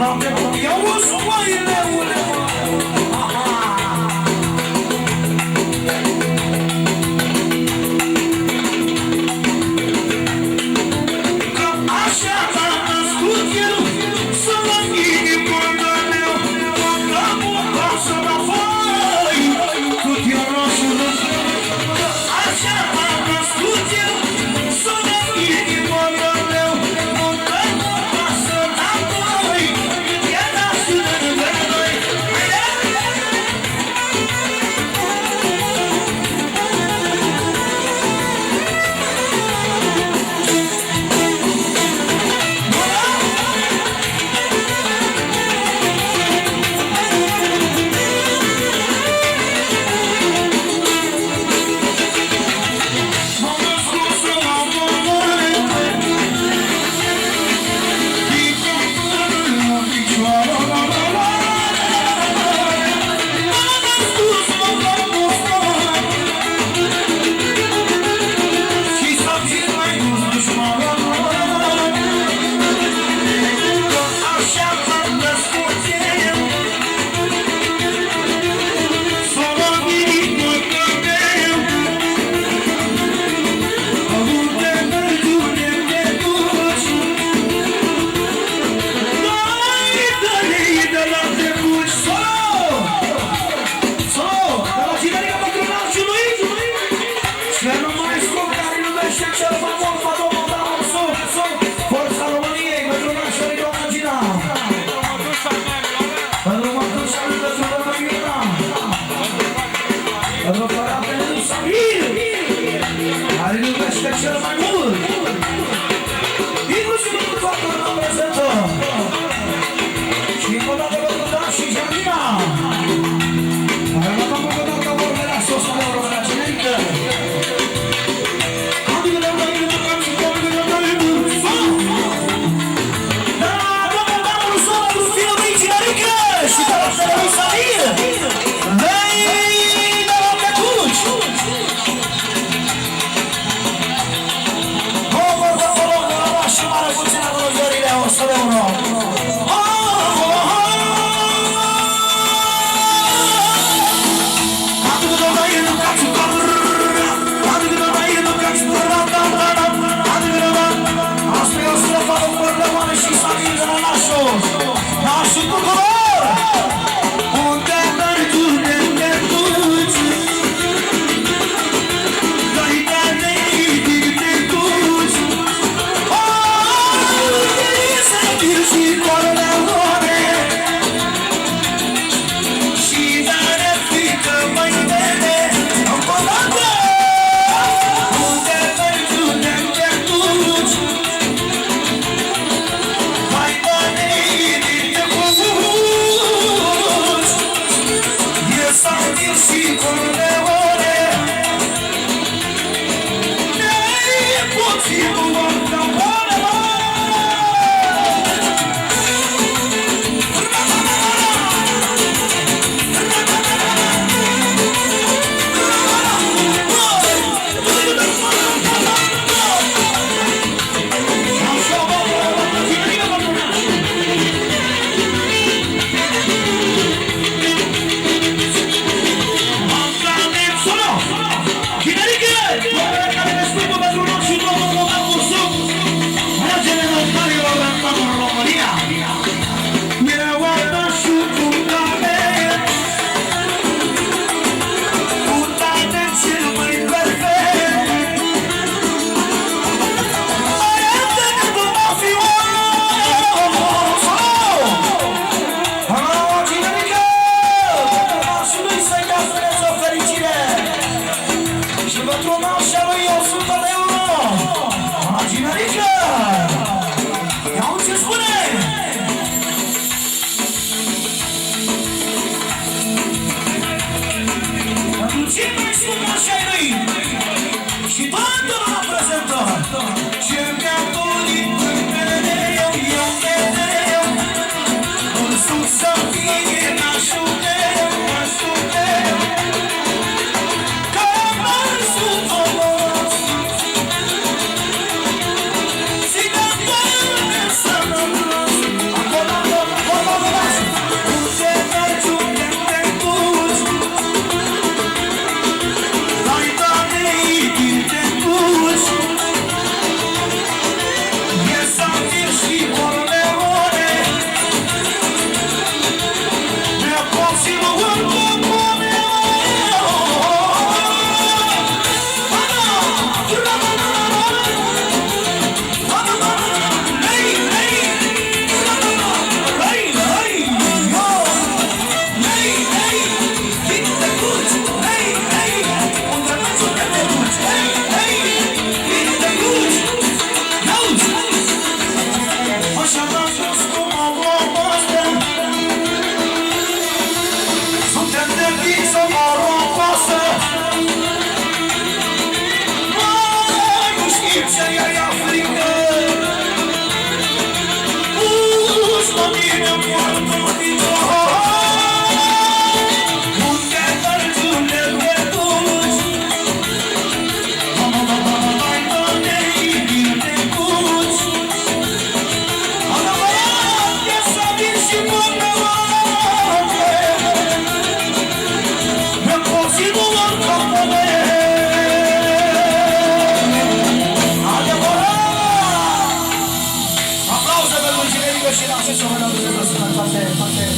Bye.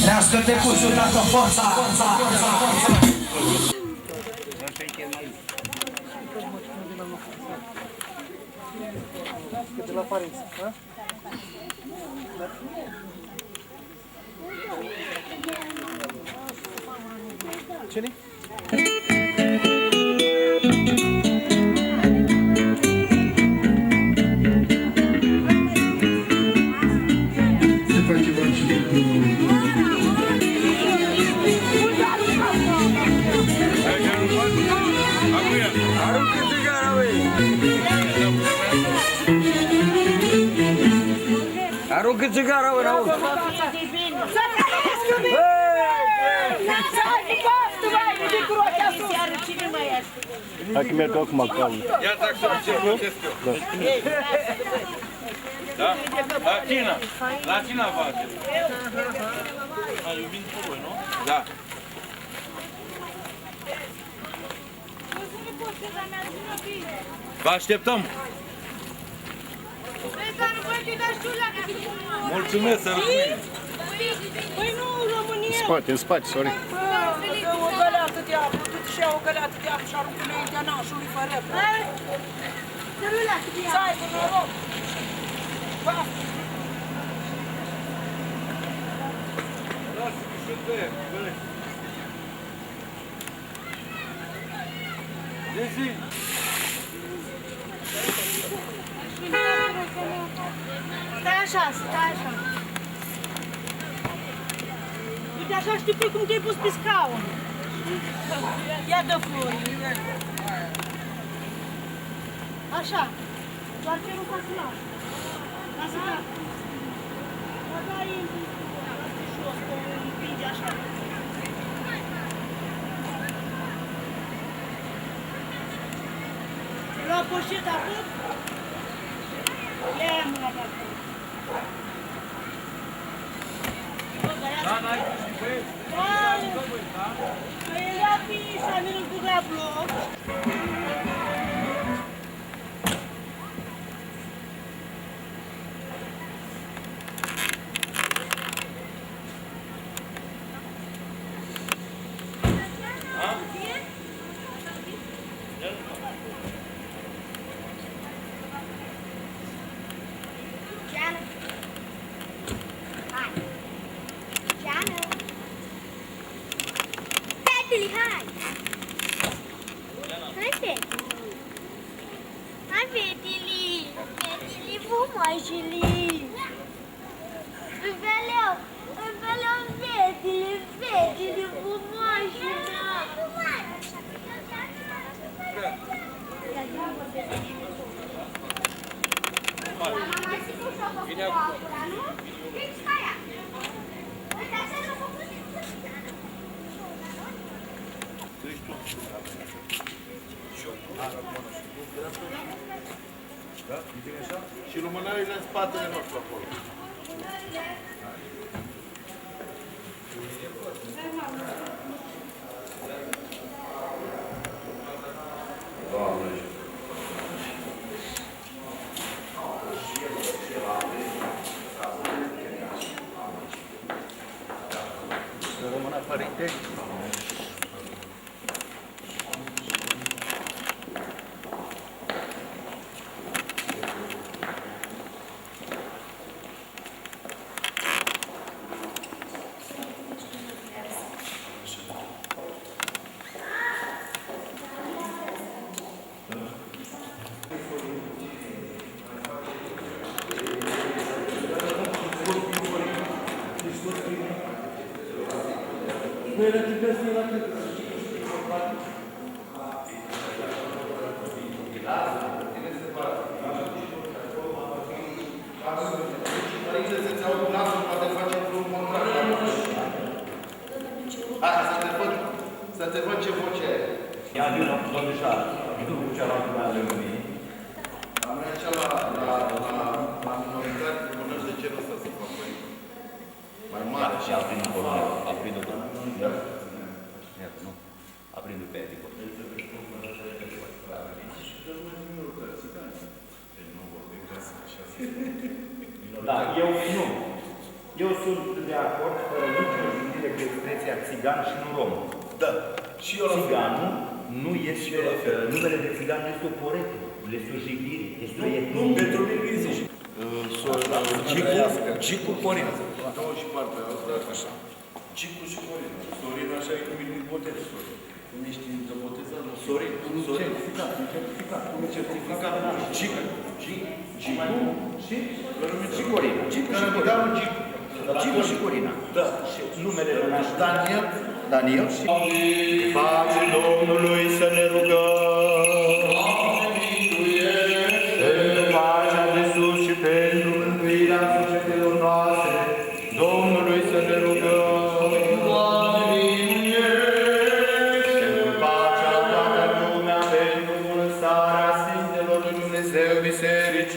Trească-te cu jurată, forța! De la părinți, da? Cine? Aruncă țigara, bă, n-auzi! Să trăiesc, iubit! Naționii costă, băi, iubit cu rotea sus! Cine mai este? Hai că merg acum acolo. Ia tac să ce plătesc eu. Da? La cina. La cina face. Eu vin cu voi, nu? Da. Vă așteptăm. Mulțumesc, să rămâneți. Păi nu, România! În spate, în spate, sorry. O găleată de apă, du-te și ia o găleată de apă și aruncă-le de nașului fără. Să aibă noroc! Pa! Lasă-mi și pe ea. De zi. Stai așa, stai așa. Uite așa știi pe cum te-ai pus pe scaun. Ia dă florile. Așa. Doar că nu faci la. Lasă ca. Mă dai jos, că îmi împinge așa. Lua poșeta, tot? Ia mâna de acolo. Da, n-ai cu și băieți. Păi era fi să merg cu la bloc. Și lumânările în spatele nostru acolo. Rămână, părinte. Părinte, să-ți aud glasul, poate facem vreun te văd ce voce ai. Ia de una, domnișoară, du cu cealaltă mea lângă mine. Am vrea cea la minoritate, mânări de genul ăsta să fac mai mare. Și aprindă colonel, aprindă colonel. Iată, nu? Aprindă pe aia. Da, eu sunt de acord fără nicio jignire cu expresia țigan și nu rom. Da. Și eu la fel. Țiganul nu este, numele de țigan nu este o poretă, este o jignire, este o etnie. Nu, pentru mine îi zici. Gicu Corin. Dau și partea asta, așa. Gicu și Corin. Sorin, așa e cum e din botez, Sorin. Cum ești de botezat? Sorin. Certificat. Cum e certificat? Gicu. Gicu și Corina. Gicu și Corina. Gicu și Corina. Da. Și numele de naștere. Daniel și... Pace Domnului să ne rugăm. Pentru pacea de sus și pentru mântuirea sufletelor noastre, Domnului să ne rugăm. Pentru pacea în toată lumea, pentru bunăstarea Sfintelor lui Dumnezeu Biserici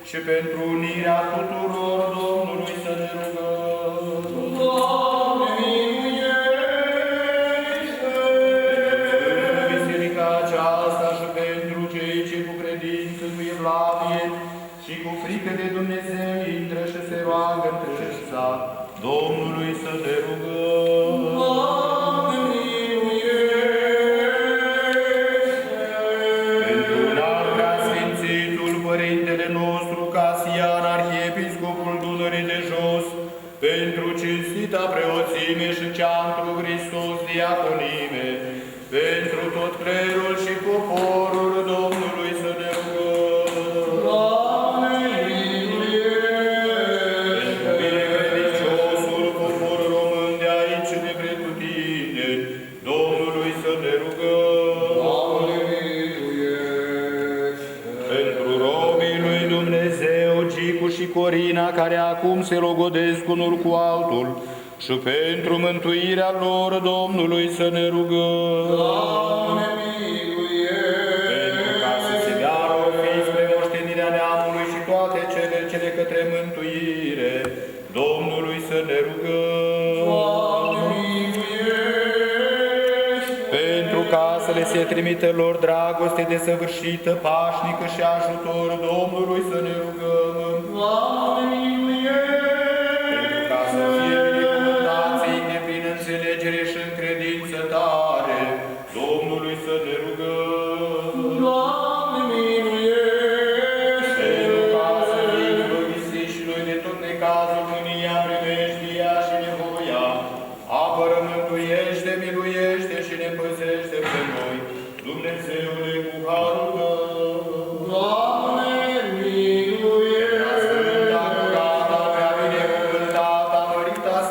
și pentru unirea tuturor, Domnului să ne rugăm. Și cu frică de Dumnezeu intră și se roagă în prezența Domnului să ne rugăm. Pentru înaltea Sfințitul Părintele nostru Casian, Arhiepiscopul Dunării de Jos, pentru cinstita preoțime și cea întru Hristos diaconime, pentru tot clerul și poporul Domnului să ne rugăm. Și Corina, care acum se logodesc unul cu altul, și pentru mântuirea lor, Domnului să ne rugăm. Doamne, pentru ca să se dea lor fii spre moștenirea neamului și toate cele către mântuire, Domnului să ne rugăm. Doamne, pentru ca să le se trimită lor dragoste desăvârșită, pașnică și ajutor, Domnului să ne rugăm.